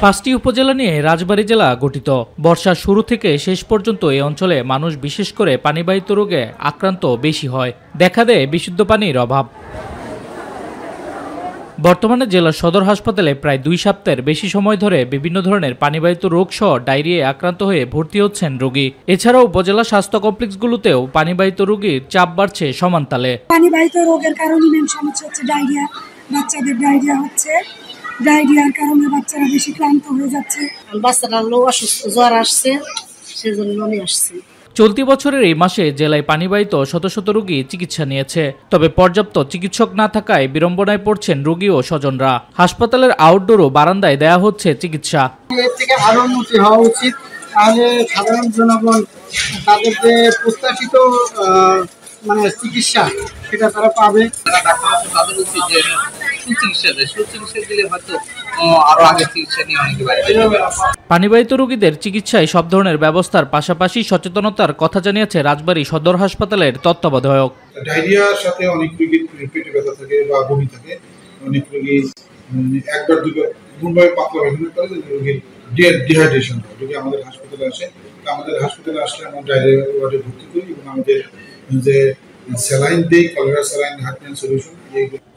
পাঁচটি উপজেলা নিয়ে রাজবাড়ী জেলা গঠিত। বর্ষার শুরু থেকে শেষ পর্যন্ত এই অঞ্চলে মানুষ বিশেষ করে পানিবাহিত রোগে আক্রান্ত বেশি হয়। দেখা দেয় বিশুদ্ধ পানির অভাব। বর্তমানে জেলার সদর হাসপাতালে প্রায় 2 সপ্তাহের বেশি সময় ধরে বিভিন্ন ধরনের পানিবাহিত রোগ সহ ডায়রিয়ায় আক্রান্ত হয়ে ভর্তি হচ্ছেন রোগী। এছাড়াও উপজেলা স্বাস্থ্য কমপ্লেক্সগুলোতেও পানিবাহিত রোগীর চাপ বাড়ছে সমানতালে। পানিবাহিত রোগের কারণে মেন সমস্যা হচ্ছে ডায়রিয়া। বাচ্চাদের ডায়রিয়া হচ্ছে, ডায়রিয়ার কারণে বাচ্চারা বেশি ক্লান্ত হয়ে যাচ্ছে। বাচ্চারা অসুস্থ, জ্বর আসছে, সেজন্য নিয়ে আসছি। চলতি বছরের এই মাসে জেলায় পানিবাহিত শত শত রোগী চিকিৎসা নিয়েছে। তবে পর্যাপ্ত চিকিৎসক না থাকায় বিড়ম্বনায় পড়ছেন রোগী ও স্বজনরা। হাসপাতালের আউটডোর ও বারান্দায় দেয়া হচ্ছে চিকিৎসা। এর থেকে আরো উন্নতি হওয়া উচিত, তাহলে সাধারণ জনগণ তাদের যে প্রত্যাশিত চিকিৎসা সেটা তারা পাবে। তাদের উচিত যে সুচিকিৎসা দিলে হয়তো আরো আগে চিকিৎসা নিয়ে অনেক পারে। পানিবাহিত রোগীদের চিকিৎসায় সব ধরনের ব্যবস্থার পাশাপাশি সচেতনতার কথা জানিয়েছে রাজবাড়ী সদর হাসপাতালের তত্ত্বাবধায়ক। ডায়রিয়ার সাথে অনেক রোগীর পেটে ব্যথা থাকে বা বমি থাকে, অনেক রোগী একবার দুবার এমনভাবে পাতলা পায়খানা করে রোগীর ডিহাইড্রেশন হয়। রোগী আমাদের হাসপাতালে আসে, আমাদের হাসপাতালে আসলে আমরা ডায়রিয়া ওয়ার্ডে ভর্তি করি এবং আমাদের যে স্যালাইন দেই, কলেরা স্যালাইন, হার্টম্যান সলিউশন।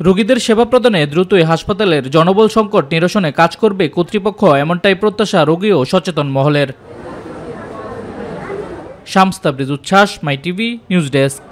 রোগীদের সেবা প্রদানে দ্রুতই হাসপাতালের জনবল সংকট নিরসনে কাজ করবে কর্তৃপক্ষ, এমনটাই প্রত্যাশা রোগী ও সচেতন মহলের। শামস তাবরিজ উচ্ছ্বাস, মাই টিভি নিউজ ডেস্ক।